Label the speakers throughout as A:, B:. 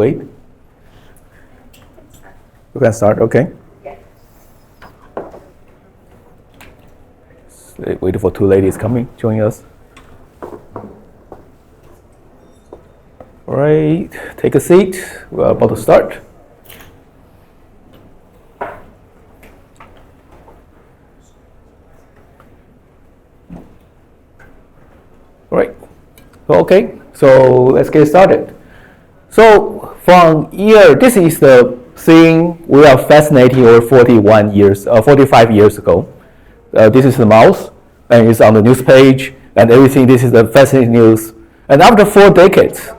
A: wait? We can start, okay?
B: Yeah.
A: Wait for two ladies coming, joining us. All right, take a seat. We're about to start. All right. Okay, so let's get started. So from here, this is the thing we are fascinating over 45 years ago. This is the mouse, and it's on the news page, and everything. This is the fascinating news. And after 4 decades,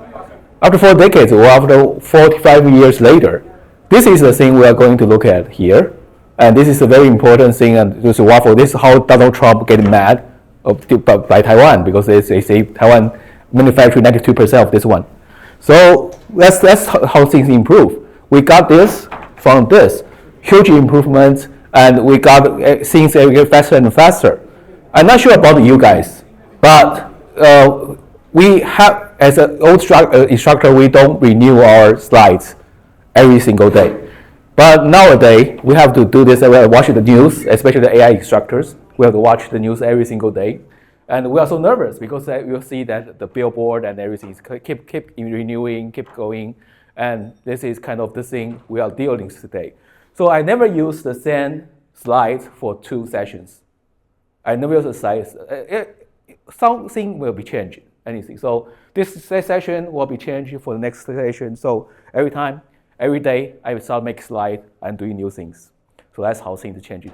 A: or after 45 years later, this is the thing we are going to look at here. And this is a very important thing, and this is how Donald Trump get mad by Taiwan, because they say Taiwan manufacture 92% of this one. So that's how things improve. We got this from this huge improvements, and we got things get faster and faster. I'm not sure about you guys, but we have, as an old instructor, we don't renew our slides every single day. But nowadays, we have to do this. We have to watch the news, especially the AI instructors. We have to watch the news every single day. And we are so nervous because we'll see that the billboard and everything is keep renewing, keep going. And this is kind of the thing we are dealing with today. So I never use the same slides for 2 sessions. I never use the slides. Something will be changing, anything. So this session will be changing for the next session. So every day, I will start making slides and doing new things. So that's how things change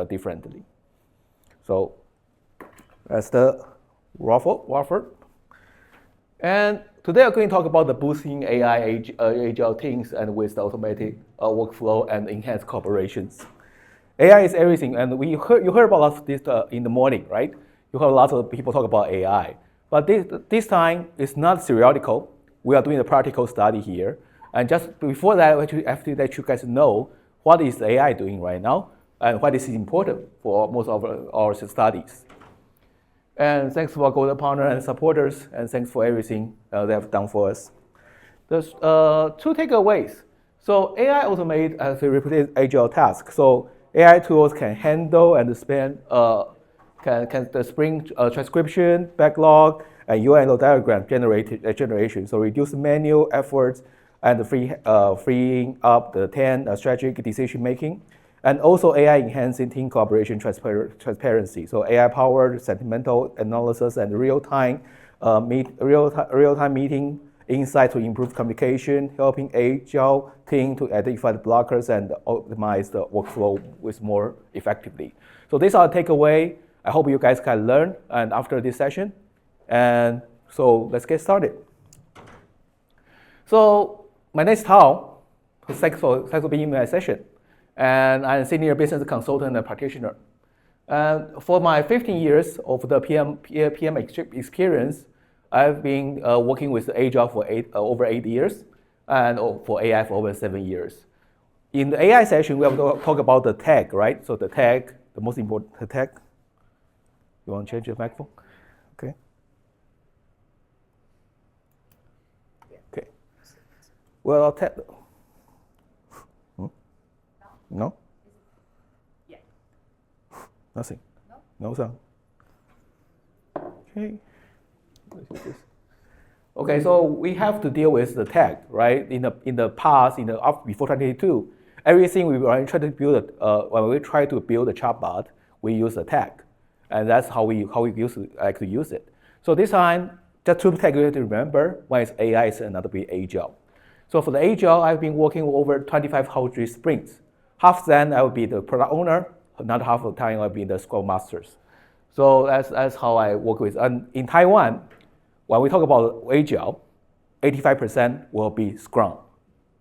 A: differently. So that's the Wofford. And today I'm going to talk about the boosting AI agile things and with the automatic workflow and enhanced collaborations. AI is everything, and you heard about lots of this in the morning, right? You heard lots of people talk about AI. But this time, it's not theoretical. We are doing a practical study here. And just before that, I have to let you guys know what is AI doing right now and what is important for most of our studies. And thanks for our golden partner and supporters, and thanks for everything they have done for us. There's 2 takeaways. So AI automate as a repeated agile task. So AI tools can handle and spring transcription, backlog, and UI diagram generation. So reduce manual efforts and freeing up the strategic decision making. And also AI enhancing team collaboration transparency. So AI-powered sentimental analysis and real-time meeting insight to improve communication, helping agile team to identify the blockers and optimize the workflow with more effectively. So these are the takeaway. I hope you guys can learn and after this session. And so let's get started. So my name is Tao. Thanks for being in my session. And I'm a senior business consultant and practitioner. And for my 15 years of the PM experience, I've been working with Agile for over 8 years, and for AI for over 7 years. In the AI session, we have to talk about the tag, right? So the tag, the most important tag. You want to change the microphone? Okay. Okay. Well, I'll tag. No?
B: Yeah.
A: Nothing? No sound? Okay. Okay, so we have to deal with the tag, right? In the past, before 2022, everything we were trying to build, when we try to build a chatbot, we use a tag. And that's how we like to use it. So this time, just 2 tags you have to remember. One is AI, and another be Agile. So for the Agile, I've been working over 2,500 sprints. Half then I will be the product owner, another half of the time I'll be the Scrum Masters. So that's how I work with. And in Taiwan, when we talk about Agile, 85% will be Scrum.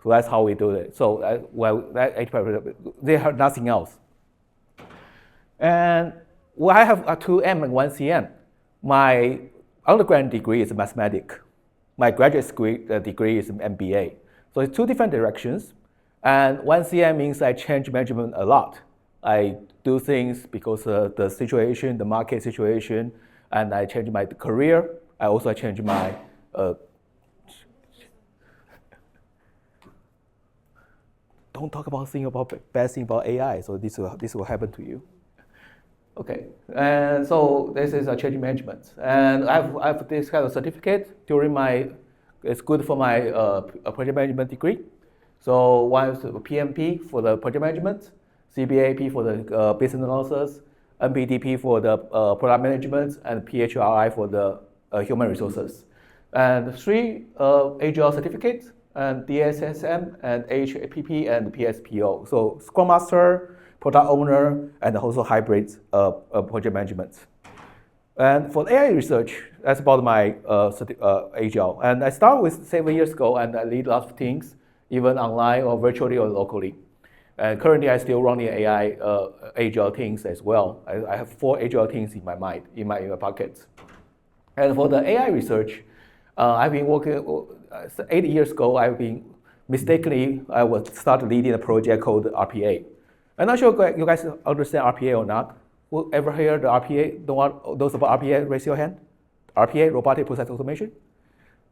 A: So that's how we do it. So that 85%, they have nothing else. And I have a 2M and 1 CM. My undergraduate degree is mathematics. My graduate degree is MBA. So it's 2 different directions. And 1 CM means I change management a lot. I do things because of the situation, the market situation, and I change my career. I also change my don't talk about bad thing about AI. So this will happen to you. Okay, and so this is a change management, and I've this kind of certificate during it's good for my project management degree. So one is PMP for the project management, CBAP for the business analysis, MBDP for the product management, and PHRI for the human resources. And 3 Agile certificates, and DSSM, and HAPP, and PSPO. So Scrum Master, Product Owner, and also hybrid project management. And for AI research, that's about my Agile. And I started with 7 years ago, and I lead lots of things, even online or virtually or locally. And currently, I still running AI Agile things as well. I have 4 Agile things in my mind, in my pockets. And for the AI research, I've been working 8 years ago. I was start leading a project called RPA. I'm not sure if you guys understand RPA or not. Who ever heard the RPA? Those about RPA, raise your hand. RPA, robotic process automation.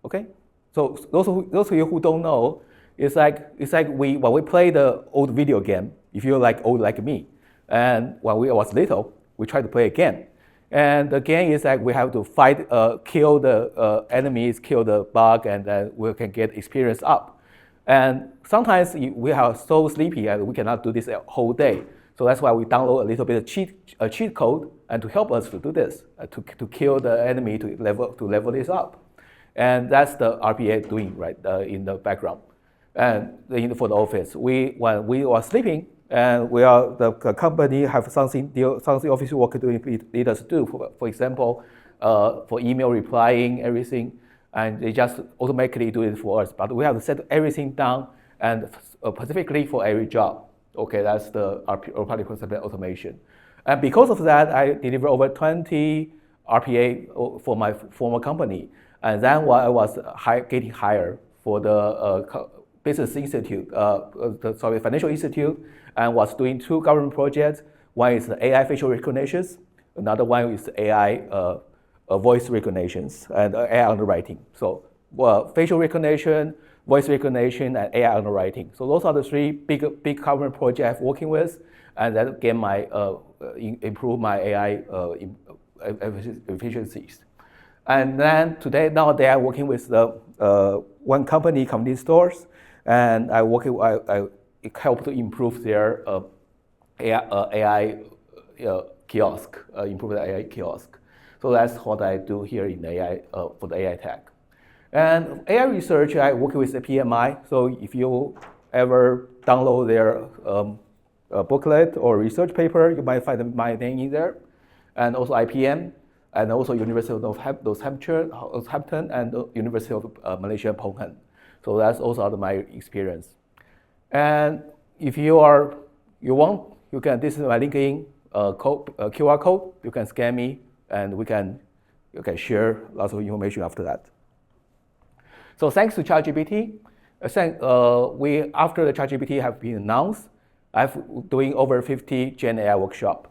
A: Okay, so those of you who don't know, it's like when we play the old video game. If you're old like me, and when we was little, we try to play a game. And the game is like we have to fight, kill the enemies, kill the bug, and then we can get experience up. And sometimes we are so sleepy and we cannot do this a whole day. So that's why we download a little bit of cheat code and to help us to do this, to kill the enemy, to level this up. And that's the RPA doing right in the background. And for the office, when we are sleeping, and the company have something office work to need us to do. For example, for email replying, everything, and they just automatically do it for us. But we have to set everything down, and specifically for every job. Okay, that's the robotic process automation. And because of that, I delivered over 20 RPA for my former company. And then while I was getting hired for the business institute, financial institute, and was doing 2 government projects. One is the AI facial recognitions, another one is AI voice recognitions and AI underwriting. So facial recognition, voice recognition, and AI underwriting. So those are the 3 big government projects I'm working with, and that again improve my AI efficiencies. And then nowadays I'm working with one company, convenience stores, and I help to improve their AI kiosk, improve the AI kiosk. So that's what I do here in AI for the AI tech. And AI research, I work with the PMI. So if you ever download their booklet or research paper, you might find my name in there. And also IPM, and also University of Northampton, and the University of Malaysia, Pohang. So that's also out of my experience. And if you can, this is my LinkedIn QR code. You can scan me, and you can share lots of information after that. So thanks to ChatGPT, after the ChatGPT have been announced, I'm doing over 50 Gen AI workshop,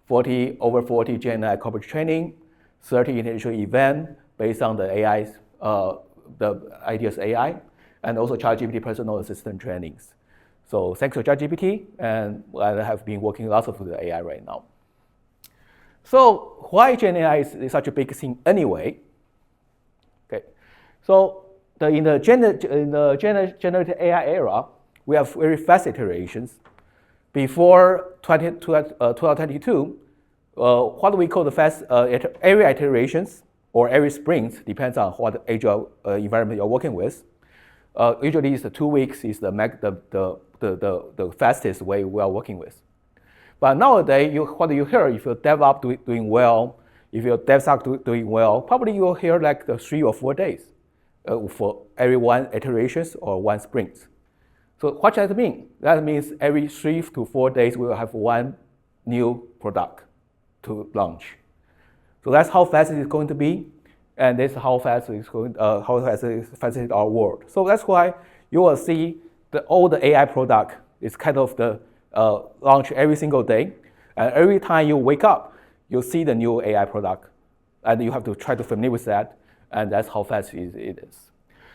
A: over 40 Gen AI corporate training, 30 international events based on the AI's, the ideas AI, and also ChatGPT personal assistant trainings. So thanks to ChatGPT, and I have been working lots of the AI right now. So why Gen AI is such a big thing anyway? Okay, so in the generative AI era, we have very fast iterations. Before 2022, what we call the fast every iterations or every sprint depends on what agile environment you're working with. Usually, it's 2 weeks is the fastest way we are working with. But nowadays, what you hear, if your DevOps doing well, if your DevSoc doing well, probably you'll hear like 3 or 4 days for every 1 iterations or 1 sprint. So what does that mean? That means every 3 to 4 days, we will have 1 new product to launch. So that's how fast it is going to be, and this is how fast it's going. How fast is our world. So that's why you will see all the AI product is kind of the launch every single day, and every time you wake up, you'll see the new AI product, and you have to try to familiar with that, and that's how fast it is.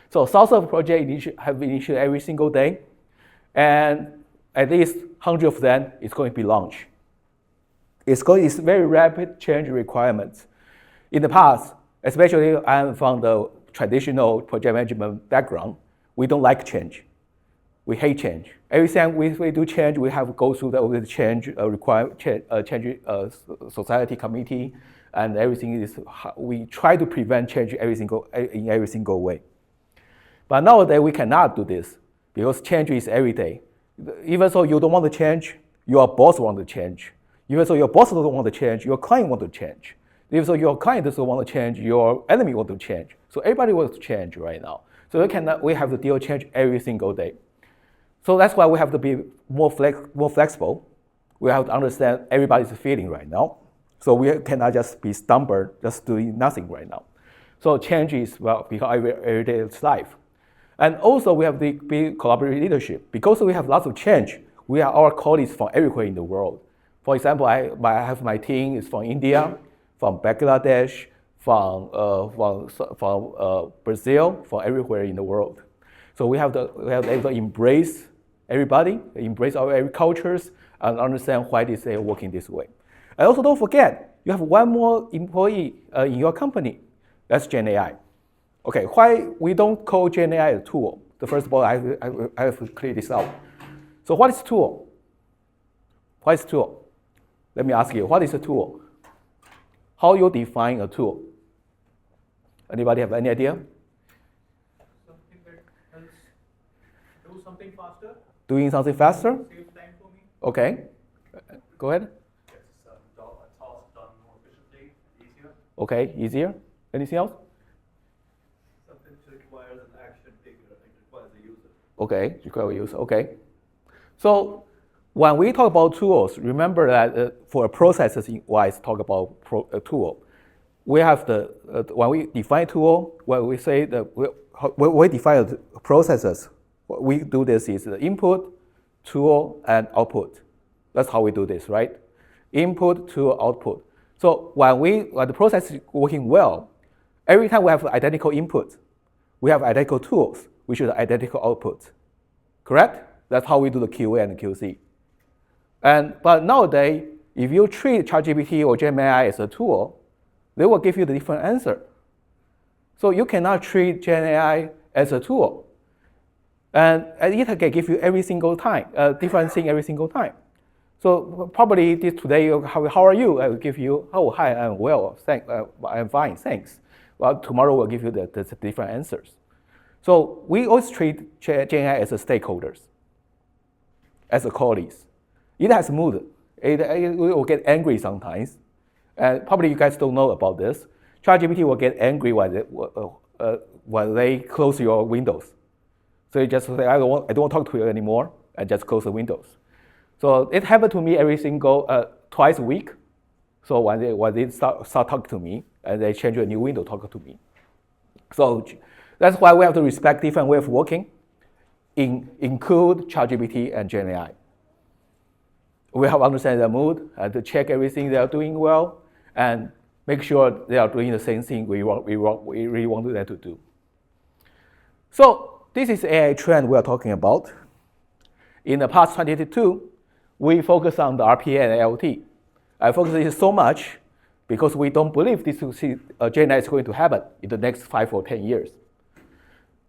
A: So thousands of projects have initiated every single day, and at least 100 of them is going to be launched. It's very rapid change requirements. In the past, especially I'm from the traditional project management background, we don't like change. We hate change. Every time we do change, we have to go through the change society committee, and everything is. We try to prevent change in every single way. But nowadays we cannot do this because change is every day. Even though you don't want to change, your boss wants to change. Even though your boss doesn't want to change, your client wants to change. Even though your client doesn't want to change, your enemy wants to change. So everybody wants to change right now. So we have to deal with change every single day. So that's why we have to be more flexible. We have to understand everybody's feeling right now. So we cannot just be stubborn, just doing nothing right now. So change is because everyday life. And also we have to be collaborative leadership. Because we have lots of change, we have our colleagues from everywhere in the world. For example, I have my team is from India, from Bangladesh, from Brazil, from everywhere in the world. So we have to embrace everybody, embrace our every cultures, and understand why they are working this way. And also don't forget, you have one more employee in your company. That's Gen AI. Okay, why we don't call Gen AI a tool? First of all, I have to clear this out. So what is tool? What is tool? Let me ask you, what is a tool? How you define a tool? Anybody have any idea?
B: Something that helps do something faster.
A: Doing something faster?
B: Save time for me.
A: Okay. Go ahead.
B: Yes, a task done more efficiently, easier.
A: Okay, easier. Anything else?
B: Something that requires an action taker, it requires a user.
A: Okay, require a user. Okay. So when we talk about tools, remember that for a processes-wise talk about a tool, we have when we define tool, when we say that when we define processes, what we do this is the input, tool, and output. That's how we do this, right? Input, tool, output. So when the process is working well, every time we have identical input, we have identical tools, we should have identical output. Correct? That's how we do the QA and the QC. But nowadays, if you treat ChatGPT or GenAI as a tool, they will give you the different answer. So you cannot treat GenAI as a tool. And it can give you every single time, different thing every single time. So probably today, how are you? I will give you, oh, hi, I'm well, I'm fine, thanks. Well, tomorrow we'll give you the different answers. So we always treat GenAI as a stakeholders, as a colleagues. It has mood. It will get angry sometimes. And probably you guys don't know about this. ChatGPT will get angry when they close your windows. So you just say, I don't want to talk to you anymore, and just close the windows. So it happened to me twice a week. So when they start talking to me, and they change a new window, talk to me. So that's why we have to respect different way of working, include ChatGPT and GenAI. We have to understand their mood and to check everything they are doing well and make sure they are doing the same thing we really want them to do. So this is AI trend we are talking about. In the past 2022, we focus on the RPA and LT. I focus this so much because we don't believe this GenAI is going to happen in the next 5 or 10 years.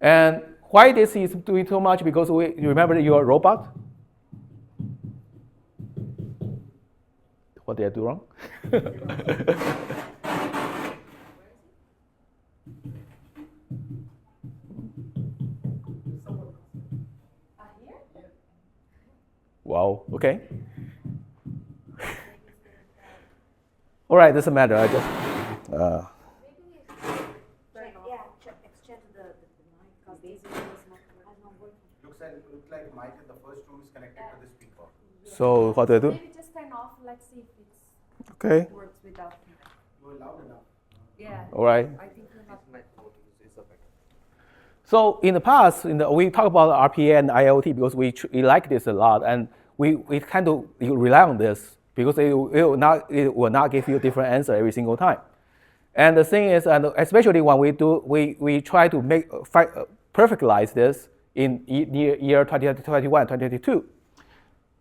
A: And why this is doing so much? Because you remember you're a robot. What did I do wrong? Wow, okay. All right, doesn't matter. I just.
C: Exchange the mic because basically it's not working.
D: Looks like the mic in the first room is connected to the speaker.
A: So what do I do?
C: Maybe just turn off. Let's see if it
A: Okay.
C: works without.
D: You're loud enough.
C: Yeah.
A: All right.
C: I think we have.
A: So in the past, we talk about RPA and IoT because we like this a lot, and we kind of rely on this because it will not give you a different answer every single time. And the thing is, and especially when we try to perfectionize this in year 2021, 2022.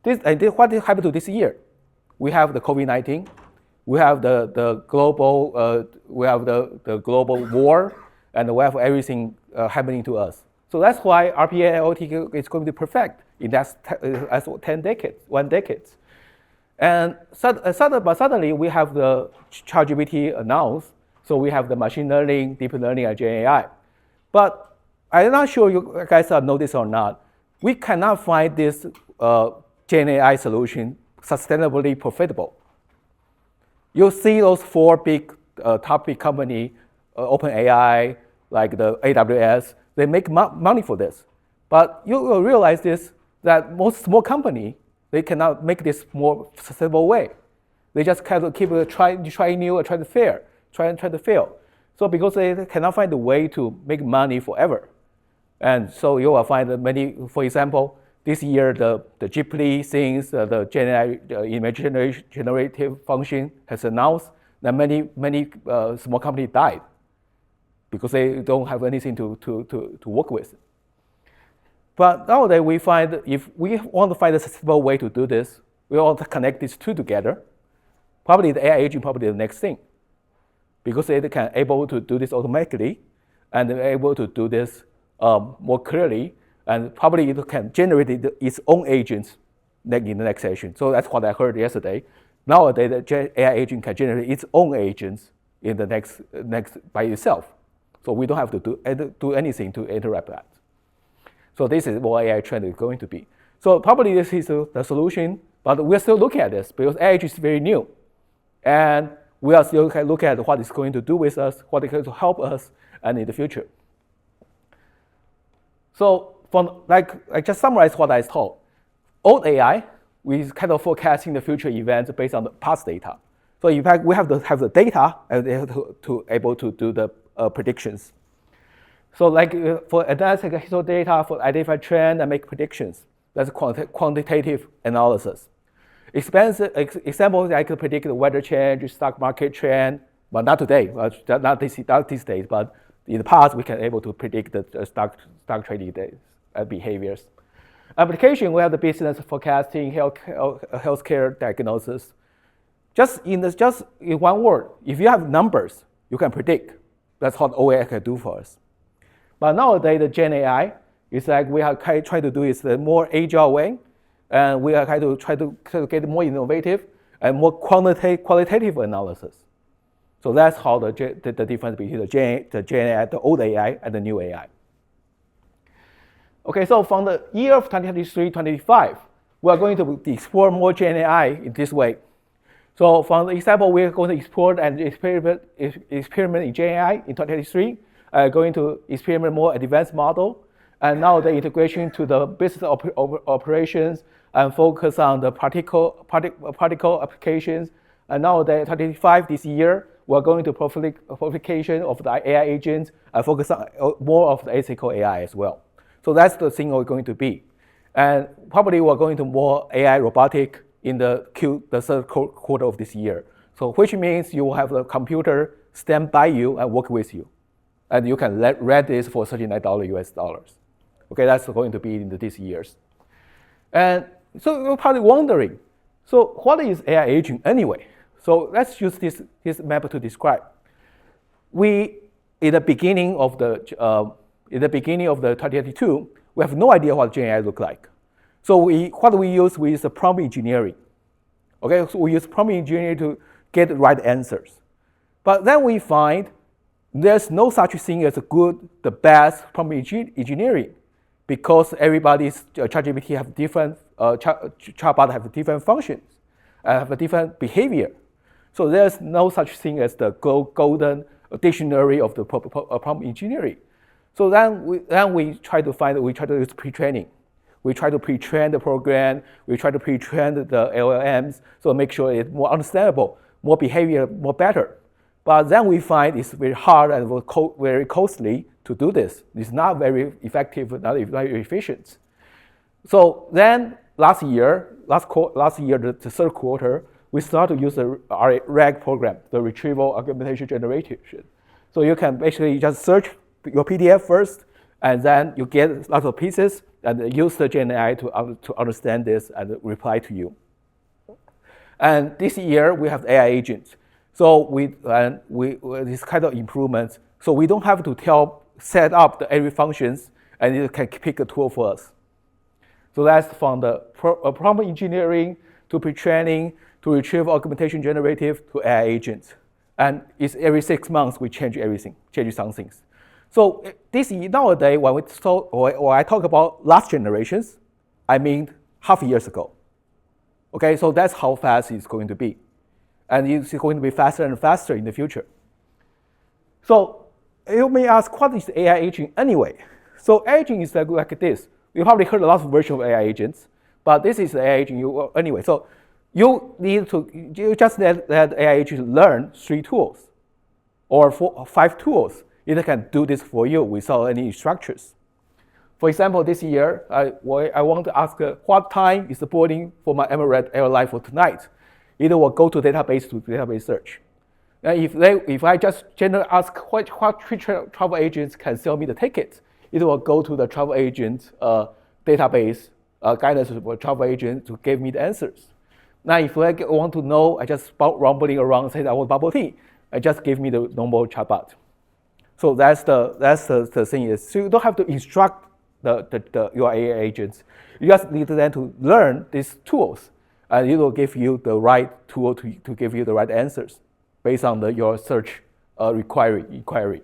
A: what happened to this year? We have the COVID-19, we have the global global war, and we have everything happening to us. So that's why RPA and OT is going to be perfect in that 10 decades, 1 decade. And suddenly we have the ChatGPT announced, so we have the machine learning, deep learning, and Gen AI. But I'm not sure you guys have noticed or not, we cannot find this Gen AI solution sustainably profitable. You see those 4 big top big company, OpenAI, like the AWS, they make money for this. But you will realize this, that most small company, they cannot make this more sustainable way. They just kind of keep trying new, try to fail. So because they cannot find a way to make money forever. And so you will find that many, for example, this year the Ghibli things, the Gen AI image generative function has announced that many small companies died because they don't have anything to work with. But nowadays we find if we want to find a sustainable way to do this, we want to connect these two together. Probably the AI agent probably the next thing, because they can able to do this automatically, and they're able to do this more clearly, and probably it can generate its own agents in the next session. So that's what I heard yesterday. Nowadays, the AI agent can generate its own agents in the next by itself. So we don't have to do anything to interrupt that. So this is what AI trend is going to be. So probably this is the solution, but we're still looking at this because AI is very new. And we are still looking at what it's going to do with us, what it's going to help us, and in the future. So I just summarize what I told. Old AI, we kind of forecasting the future events based on the past data. So in fact, we have to have the data and to able to do the predictions. So like for analytic historical data, for identify trend and make predictions, that's quantitative analysis. Examples, I could predict the weather change, stock market trend, but not today, not these days, but in the past, we can able to predict the stock trading behaviors. Application, we have the business forecasting, healthcare diagnosis. Just in one word, if you have numbers, you can predict. That's what OAI can do for us. But nowadays, the Gen AI is like we are trying to do is the more agile way, and we are try to get more innovative and more qualitative analysis. So that's how the difference between the Gen AI, the old AI, and the new AI. Okay, so from the year of 2023-2025, we are going to explore more Gen AI in this way. So from the example, we are going to explore and experiment in Gen AI in 2023. Going to experiment more advanced model, and now the integration to the business operations and focus on the particle applications. And now the 2025 this year, we're going to qualification of the AI agents and focus on more of the ethical AI as well. So that's the thing we're going to be. And probably we're going to more AI robotic in the third quarter of this year. So which means you will have a computer stand by you and work with you. And you can rent this for $39 US dollars. Okay, that's going to be in these years. And so you're probably wondering, so what is AI agent anyway? So let's use this map to describe. In the beginning of the 2022, we have no idea what Gen AI look like. So what we use is the prompt engineering. Okay, so we use prompt engineering to get the right answers. But then we find there's no such thing as the best prompt engineering, because everybody's ChatGPT have different, chatbot have different functions, have a different behavior. So there's no such thing as the golden dictionary of the prompt engineering. So then we try to use pre-training. We try to pre-train the program. We try to pre-train the LLMs, so make sure it's more understandable, more behavior, more better. But then we find it's very hard and very costly to do this. It's not very effective, not very efficient. So then last year, the third quarter, we started to use the RAG program, the retrieval augmentation generation. So you can basically just search your PDF first, And then you get lots of pieces and use the GenAI to understand this and reply to you. And this year we have AI agents. So this kind of improvements. So we don't have to set up the every functions, and it can pick a tool for us. So that's from the prompt engineering to pre-training to retrieve augmentation generative to AI agents. And it's every 6 months we change everything, change some things. So nowadays, when I talk about last generations, I mean half years ago. Okay, so that's how fast it's going to be. And it's going to be faster and faster in the future. So you may ask, what is AI agent anyway? So agent is like this. You probably heard a lot of versions of AI agents, but this is the AI agent anyway. So you just let AI agent learn 3 tools or 5 tools. It can do this for you without any structures. For example, this year, I want to ask what time is the boarding for my Emirates airline for tonight. It will go to database to database search. And if I just generally ask what travel agents can sell me the tickets, it will go to the travel agent database guidance for travel agent to give me the answers. Now, if I want to know, I just rumbling around and say I want bubble tea. I just give me the normal chatbot. So that's the thing is, so you don't have to instruct your AI agents. You just need them to learn these tools, and it will give you the right tool to give you the right answers based on your search inquiries.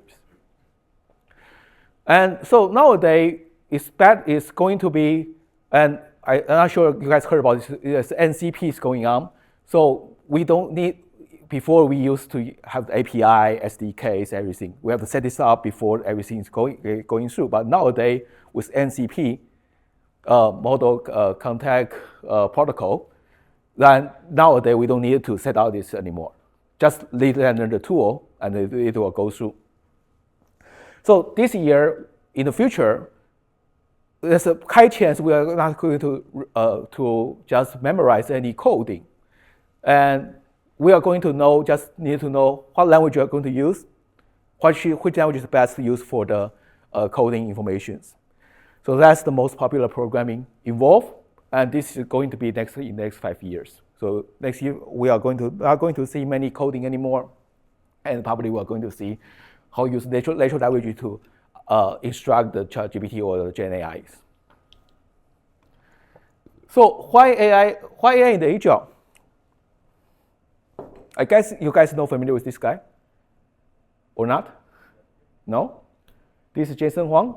A: And so nowadays, it's going to be, and I'm not sure you guys heard about this, NCP is going on. So we don't need, before we used to have the API, SDKs, everything. We have to set this up before everything is going through. But nowadays, with NCP, model contact protocol, then nowadays we don't need to set out this anymore. Just leave it under the tool, and it will go through. So this year, in the future, there's a high chance we are not going to just memorize any coding. And we are going to need to know what language you are going to use, which language is best to use for the coding informations. So that's the most popular programming involved, and this is going to be in the next 5 years. So next year we are not going to see many coding anymore, and probably we are going to see how use natural language to instruct the ChatGPT or the GenAIs. So why AI in the Agile? I guess you guys know familiar with this guy, or not? No? This is Jason Huang,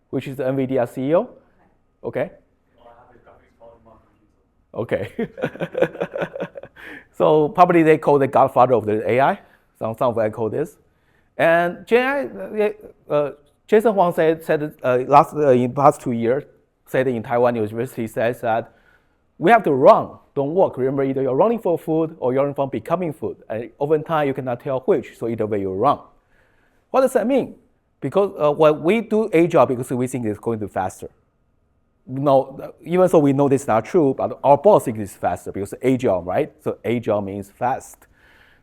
A: which is the NVIDIA CEO. Okay. Okay. So probably they call the godfather of the AI. Some of them call this. And Jason Huang said in the past 2 years, said in Taiwan University, says that we have to run, don't walk. Remember, either you're running for food or you're running from becoming food. And oftentimes you cannot tell which, so either way you run. What does that mean? Because when we do Agile, because we think it's going to be faster. No, even though we know this is not true, but our boss thinks it's faster because Agile, right? So Agile means fast.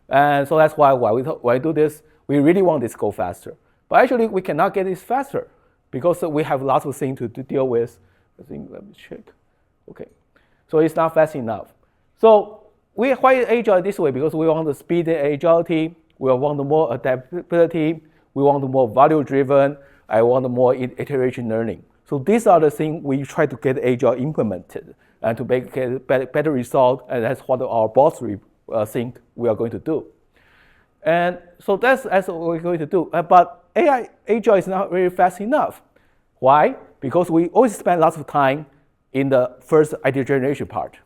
A: And so that's why we do this, we really want this to go faster. But actually, we cannot get this faster because we have lots of things to deal with. Let me check. Okay. So it's not fast enough. So why Agile this way? Because we want the speed and agility. We want more adaptability. We want more value-driven. I want more iteration learning. So these are the things we try to get Agile implemented and to make a better result. And that's what our boss think we are going to do. And so that's what we're going to do. But Agile is not very fast enough. Why? Because we always spend lots of time in the first idea generation part.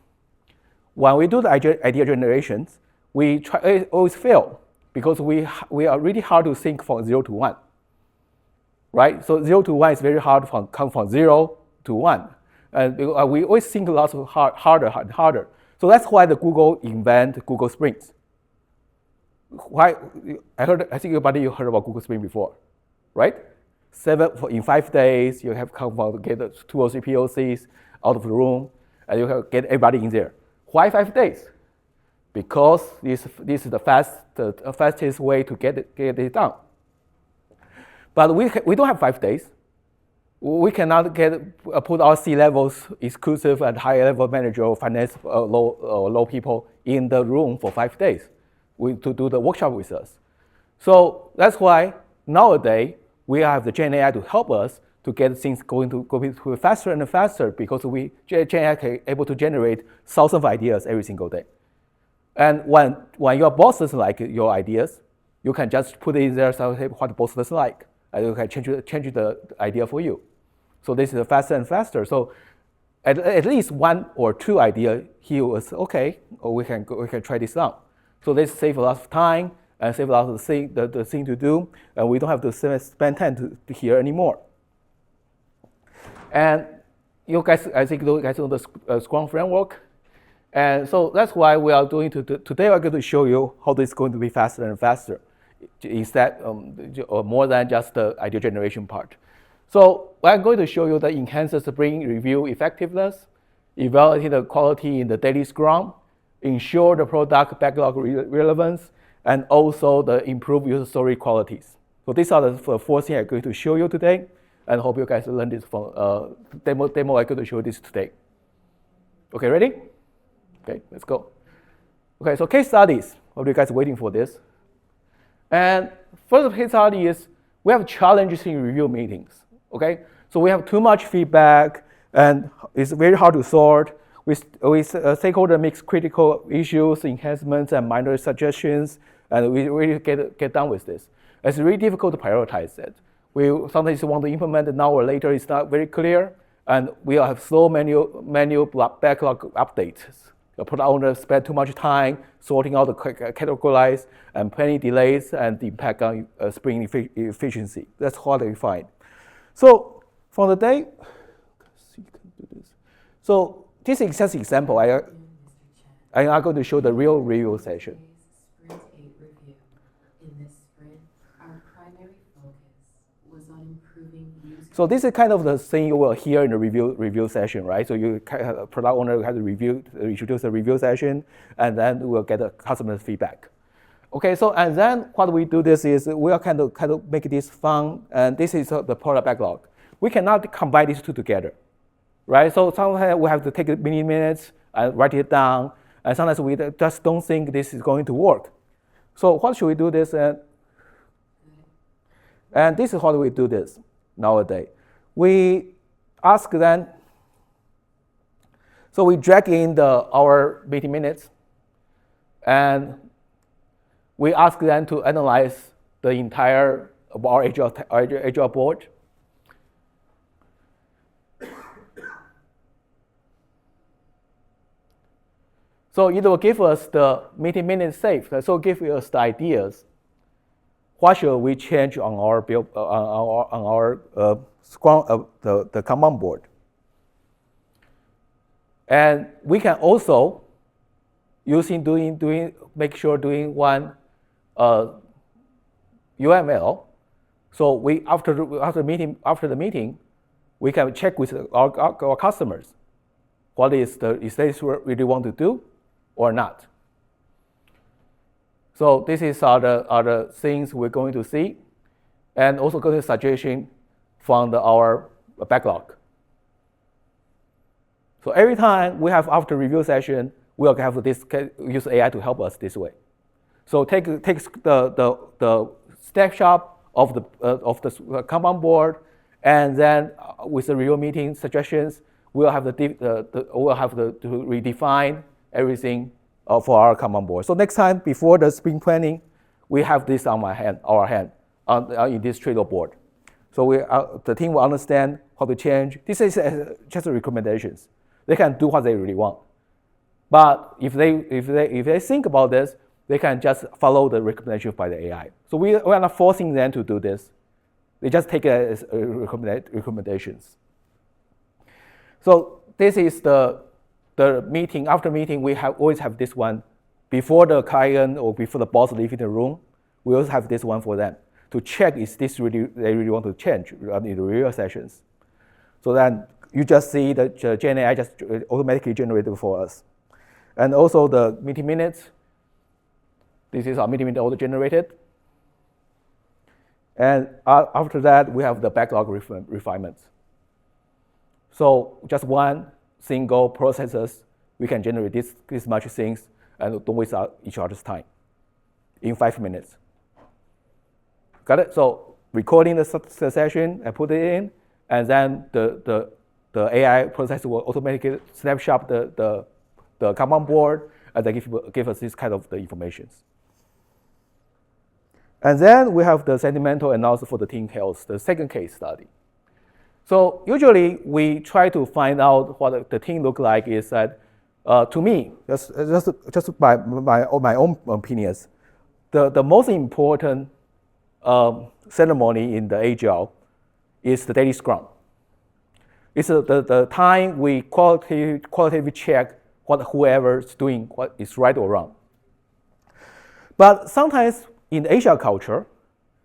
A: When we do the idea generations, we always fail because we are really hard to think from 0 to 1. Right? So 0 to 1 is very hard to come from 0 to 1. And we always think lots of harder and harder. So that's why the Google invent Google Sprints. Why? I think everybody heard about Google Sprint before, right? In 5 days, you have to get 2 or 3 POCs out of the room, and you have to get everybody in there. Why 5 days? Because this is the fastest way to get it done. But we don't have 5 days. we cannot put our C-levels, exclusive and high-level manager or finance low people in the room for 5 days to do the workshop with us. So that's why nowadays we have the Gen AI to help us to get things going faster and faster, because Gen AI is able to generate thousands of ideas every single day. And when your boss doesn't like your ideas, you can just put it in there, so what the boss doesn't like, and you can change the idea for you. So this is faster and faster. So at least 1 or 2 ideas, he was okay, or we can try this out. So this saves a lot of time and save a lot of the thing to do, and we don't have to spend time to hear anymore. And you guys, I think you guys know the Scrum framework, and so that's why we are doing today. We're going to show you how this is going to be faster and faster, instead more than just the idea generation part. So I'm going to show you the enhances sprint review effectiveness, evaluate the quality in the daily Scrum, ensure the product backlog relevance, and also the improved user story qualities. So these are the 4 things I'm going to show you today, and hope you guys learn this from demo. I'm going to show you this today. Okay, ready? Okay, let's go. Okay, so case studies. Hope you guys are waiting for this. And first case study is we have challenges in review meetings. Okay, so we have too much feedback, and it's very hard to sort. Stakeholder makes critical issues, enhancements, and minor suggestions, and we really get done with this. It's really difficult to prioritize it. We sometimes want to implement it now or later. It's not very clear, and we have slow manual backlog updates. The product owner spend too much time sorting out the categorize, and planning delays and the impact on sprint efficiency. That's what we find. So for the day, so this is just an example. I'm not going to show the real review session.
E: Sprint 8 review. In this sprint, our primary focus was on improving user.
A: So this is kind of the thing you will hear in the review session, right? So you product owner will have to introduce the review session, and then we'll get the customer feedback. Okay, so and then what we do this is we are kind of make this fun, and this is the product backlog. We cannot combine these two together, right? So sometimes we have to take many minutes and write it down, and sometimes we just don't think this is going to work. So what should we do this? And this is how we do this nowadays. We ask them, so we drag in our meeting minutes, and we ask them to analyze the entire of our Agile board. So it will give us the meeting minutes saved. So give us the ideas. What should we change on our build on our Scrum the Kanban board? And we can also using make sure doing one UML. So we after the meeting, we can check with our customers what is this what we really want to do or not. So this is the things we're going to see, and also get a suggestion from our backlog. So every time we have after review session, we'll have this use AI to help us this way. So take the snapshot of the Kanban board, and then with the review meeting suggestions, we'll have to redefine everything for our Kanban board. So next time before the sprint planning, we have this on our hand in this Trello board. So the team will understand how to change. This is just recommendations. They can do what they really want. But if they think about this, they can just follow the recommendations by the AI. So we are not forcing them to do this. They just take it as recommendations. So this is the meeting. After meeting, we always have this one before the client or before the boss leaving the room. We also have this one for them to check is this they really want to change in the real sessions. So then you just see the Gen AI just automatically generated for us. And also the meeting minutes. This is our meeting minute auto-generated. And after that, we have the backlog refinements. So just one single processes, we can generate this much things and don't waste each other's time in 5 minutes. Got it? So recording the session, I put it in, and then the AI process will automatically snapshot the Kanban board, and they give us this kind of the informations. And then we have the sentimental analysis for the team health, the second case study. So usually we try to find out what the team look like is that, to me, just by my own opinions, the most important ceremony in the Agile is the daily scrum. It's the time we qualitatively check what whoever is doing what is right or wrong. But sometimes in the Agile culture,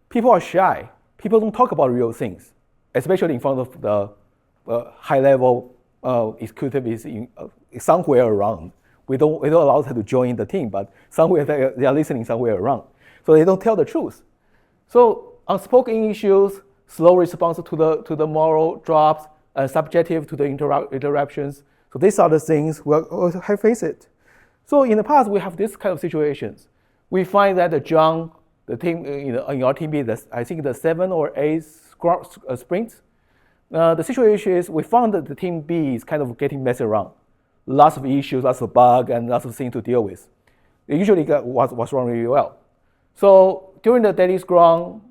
A: people are shy. People don't talk about real things, especially in front of the high-level executives somewhere around. We don't allow them to join the team, but somewhere they are listening somewhere around. So they don't tell the truth. So unspoken issues, slow response to the moral drops, and subjective to the interruptions. So these are the things we'll face it. So in the past, we have this kind of situations. We find that the team in our team B, I think the 7 or 8 sprints. The situation is we found that the team B is kind of getting messed around. Lots of issues, lots of bugs, and lots of things to deal with. It usually was run really well. So during the daily scrum,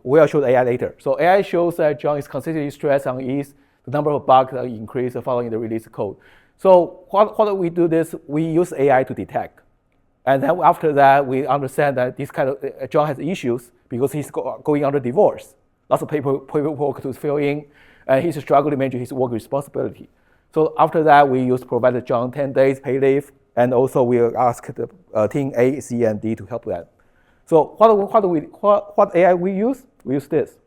A: we'll show the AI later. So AI shows that John is consistently stressed on ease. The number of bugs increase following the release code. So what we do this, we use AI to detect. And then after that, we understand that this kind of John has issues because he's going under divorce. Lots of paperwork to fill in, and he's struggling to manage his work responsibility. So after that, we provide John 10 days pay leave, and also we ask the team A, C, and D to help them. So what AI we use? We use this.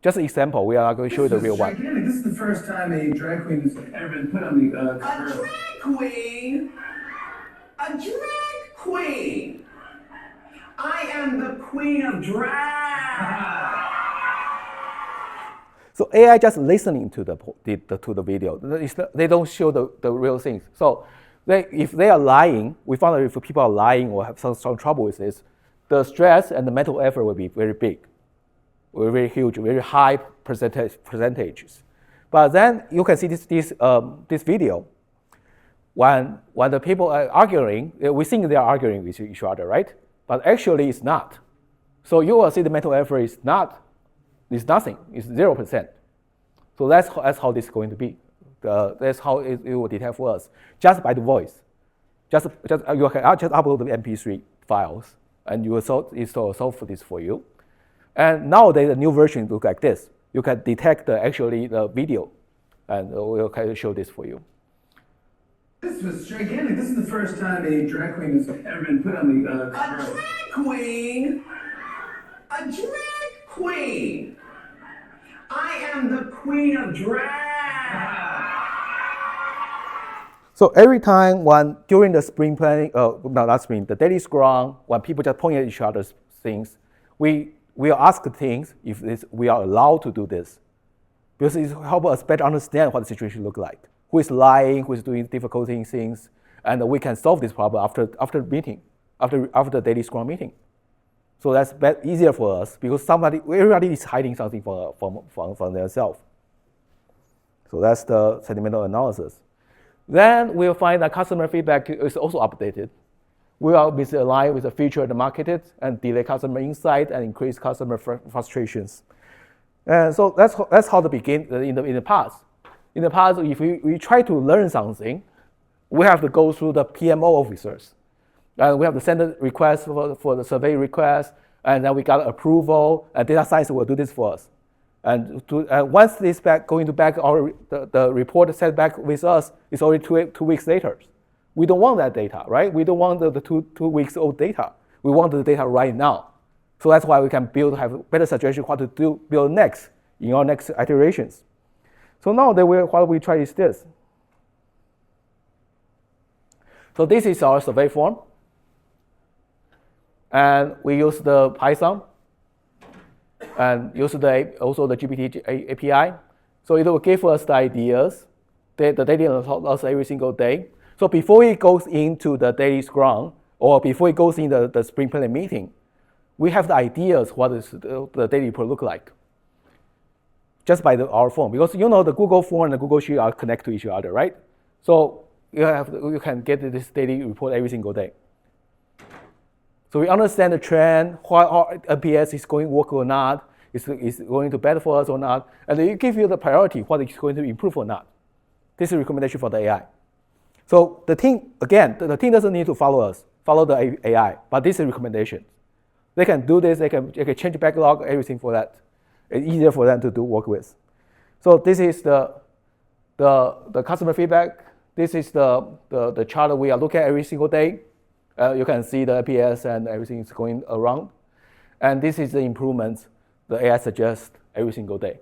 A: Just an example. We are going to show you the real one.
B: This is the first time a drag queen has ever been put on the
F: A drag queen? A drag queen! I am the queen of drag!
A: So AI just listening to the video. They don't show the real things. So if they are lying, we found that if people are lying or have some trouble with this, the stress and the mental effort will be very big, very huge, very high percentages. But then you can see this video. When the people are arguing, we think they are arguing with each other, right? But actually, it's not. So you will see the mental effort is nothing. It's 0%. So that's how this is going to be. That's how it will detect for us, just by the voice. You can just upload the MP3 files, and you will solve this for you. And nowadays, the new version looks like this. You can detect the video, and we'll kind of show this for you.
B: This was gigantic. This is the first time a drag queen has ever been put on the
F: A drag queen? A drag queen! I am the queen of drag!
A: So every time during the sprint planning, the daily scrum, when people just point at each other's things, we will ask things if we are allowed to do this, because it helps us better understand what the situation looks like. Who is lying, who is doing difficult things, and we can solve this problem after the daily scrum meeting. So that's easier for us because everybody is hiding something from themselves. So that's the sentimental analysis. Then we'll find that customer feedback is also updated. We are misaligned with the feature and the marketed and delay customer insight and increase customer frustrations. And so that's how to begin in the past. In the past, if we try to learn something, we have to go through the PMO officers. And we have to send a request for the survey request, and then we got approval, and data science will do this for us. And once this the report sent back with us, it's already two weeks later. We don't want that data, right? We don't want the two weeks old data. We want the data right now. So that's why we can have better suggestion what to build next in our next iterations. So now what we try is this. So this is our survey form. And we use the Python and use also the GPT API. So it will give us the ideas, the daily loss every single day. So before it goes into the daily scrum, or before it goes in the sprint planning meeting, we have the ideas what is the daily report look like. Just by our phone, because you know the Google form and the Google Sheet are connected to each other, right? So you can get this daily report every single day. So we understand the trend, why our NPS is going to work or not, is going to better for us or not, and it give you the priority, what is going to improve or not. This is a recommendation for the AI. So the team, again, the team doesn't need to follow the AI, but this is a recommendation. They can do this, they can change backlog, everything for that. It's easier for them to do work with. So this is the customer feedback. This is the chart that we are looking at every single day. You can see the APS and everything is going around. And this is the improvements the AI suggests every single day.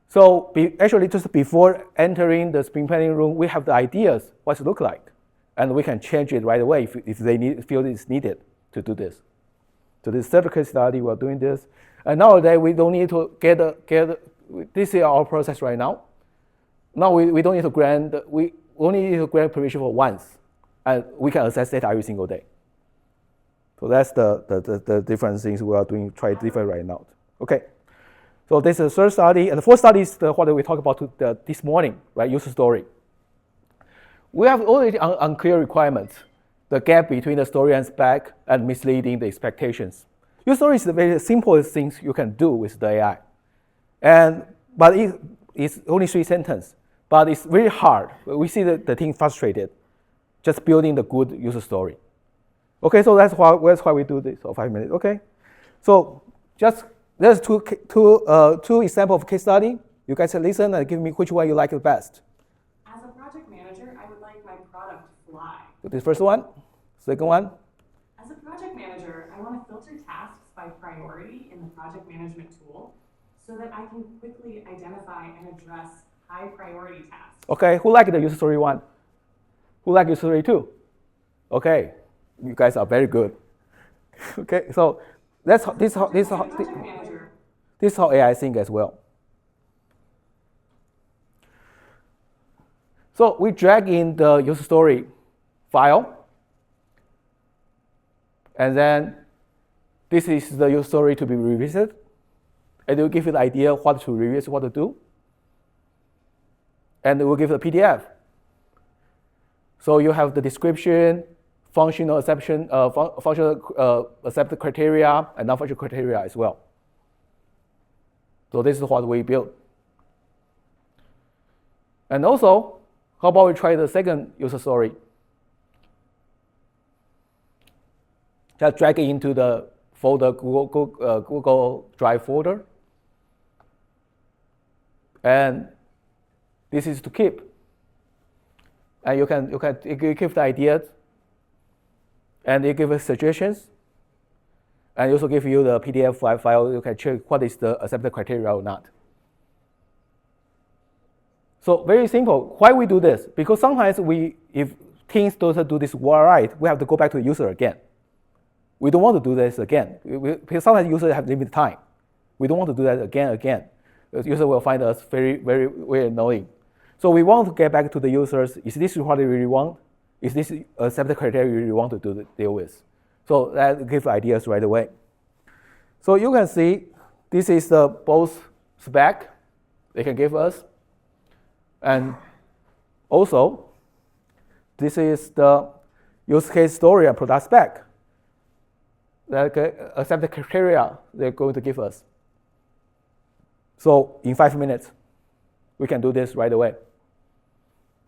A: So actually, just before entering the sprint planning room, we have the ideas what it look like. And we can change it right away if they feel it's needed to do this. So this third case study, we're doing this. And nowadays, we don't need to this is our process right now. Now we don't need to grant, we only need to grant permission for once. And we can access data every single day. So that's the different things we are doing, try different right now. Okay. So this is the third study. And the fourth study is what we talked about this morning, right? User story. We have already unclear requirements, the gap between the story and spec and misleading the expectations. User story is the very simplest things you can do with the AI. But it's only 3 sentences, but it's really hard. We see the team frustrated just building the good user story. Okay, so that's why we do this for 5 minutes. Okay, so there's two examples of case study. You guys listen and give me which one you like the best.
G: As a project manager, I would like my product to fly.
A: The first one, second one.
G: As a project manager, I want to filter tasks by priority in the project management tool so that I can quickly identify and address high priority tasks.
A: Okay, who liked the user story one? Who liked user story two? Okay, you guys are very good. Okay, so this is how AI think as well. So we drag in the user story file, and then this is the user story to be revisited, and it will give you the idea what to revisit, what to do, and it will give you a PDF. So you have the description, functional accepted criteria, and non-functional criteria as well. So this is what we built. And also, how about we try the second user story? Just drag it into the folder, Google Drive folder. And this is to keep. And you can keep the ideas, and it gives us suggestions, and it also give you the PDF file. You can check what is the accepted criteria or not. So very simple. Why we do this? Because sometimes if teams don't do this right, we have to go back to the user again. We don't want to do this again. Because sometimes users have limited time. We don't want to do that again. The user will find us very, very, very annoying. So we want to get back to the users. Is this what they really want? Is this accepted criteria you really want to deal with? So that gives ideas right away. So you can see this is the both spec they can give us. And also, this is the use case story and product spec. That accepted criteria they're going to give us. So in 5 minutes, we can do this right away.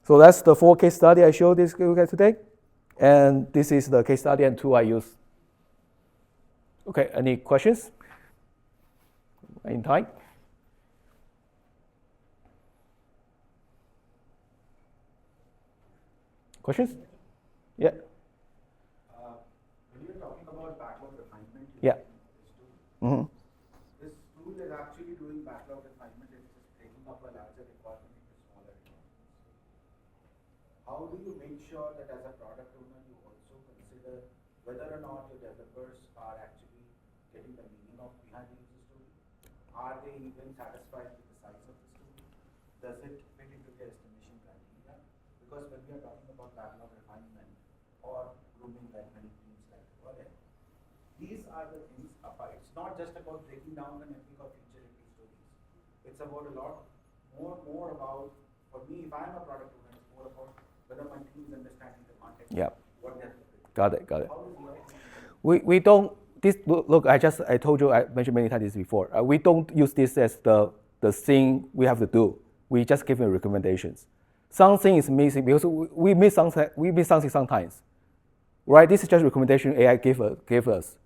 A: So that's the 4 case study I showed this guys today. And this is the case study and tool I use. Okay, any questions? In time? Questions? Yeah.
D: When you're talking about backlog refinement,
A: Yeah.
D: This tool is actually doing backlog refinement. It's just breaking up a larger requirement into smaller requirements. How do you make sure that as a product owner you also consider whether or not your developers are actually getting the meaning of behind the user story? Are they even satisfied with the size of the story? does it fit into the estimation criteria? Because when we are talking about backlog refinement or grooming, like many teams like to call it, these are the things apart. It's not just about breaking down an epic or feature-rich stories. It's about a lot more about, for me, if I'm a product owner, it's more about whether my team is understanding the context.
A: Yeah.
D: What they're doing.
A: Got it.
D: How is your
A: We don't, this, look, I told you, I mentioned many times this before. We don't use this as the thing we have to do. We just give them recommendations. Something is missing because we miss something sometimes, right? This is just recommendation AI gave us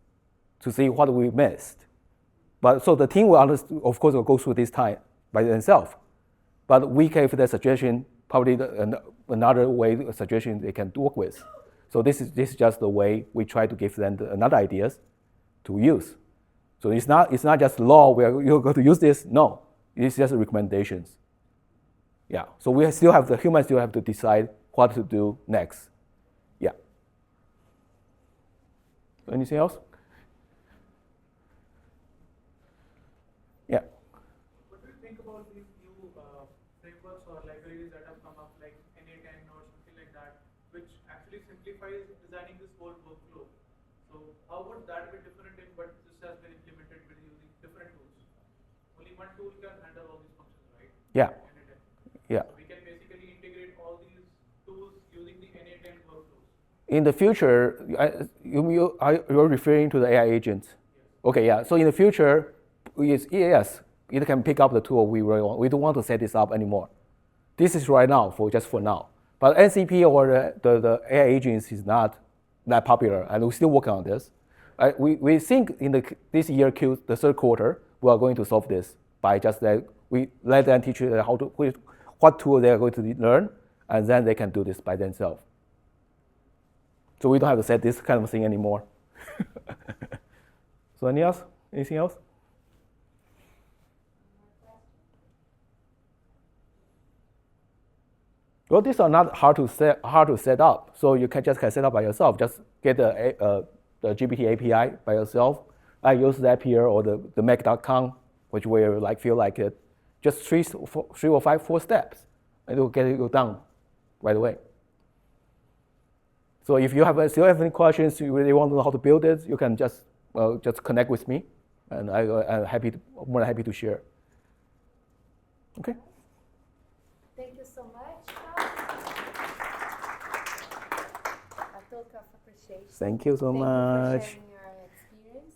A: to see what we missed. But so the team will understand, of course, will go through this time by themselves. But we gave the suggestion, probably another way, a suggestion they can work with. So this is just the way we try to give them another ideas to use. So it's not just law where you're going to use this. No, it's just recommendations. Yeah. So we still have, the humans still have to decide what to do next. Yeah. Anything else? Yeah.
H: What do you think about these new frameworks or libraries that have come up, like N8N or something like that, which actually simplifies designing this whole workflow? So how would that be different in what this has been implemented with using different tools? Only one tool can handle all these functions, right?
A: Yeah.
H: N8N.
A: Yeah.
H: So we can basically integrate all these tools using the N8N workflows.
A: In the future, you're referring to the AI agents? Yes. Okay, yeah. So in the future, yes, it can pick up the tool we really want. We don't want to set this up anymore. This is right now, just for now. But NCP or the AI agents is not that popular, and we're still working on this. We think in this year, the third quarter, we are going to solve this by just that we let them teach you what tool they are going to learn, and then they can do this by themselves. So we don't have to set this kind of thing anymore. So anything else? Well, these are not hard to set up. So you can set up by yourself. Just get the GPT API by yourself. I use Zapier or the Mac.com, which will feel like it. Just three or four steps, and it will get it done right away. So if you still have any questions, you really want to know how to build it, you can just connect with me, and I'm more than happy to share. Okay.
C: Thank you so much. A total of appreciation.
A: Thank you so much.
C: Thank you for sharing your experience.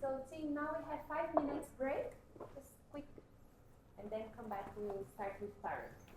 C: So team, now we have 5 minutes break, just quick, and then come back. We'll start with Tarek.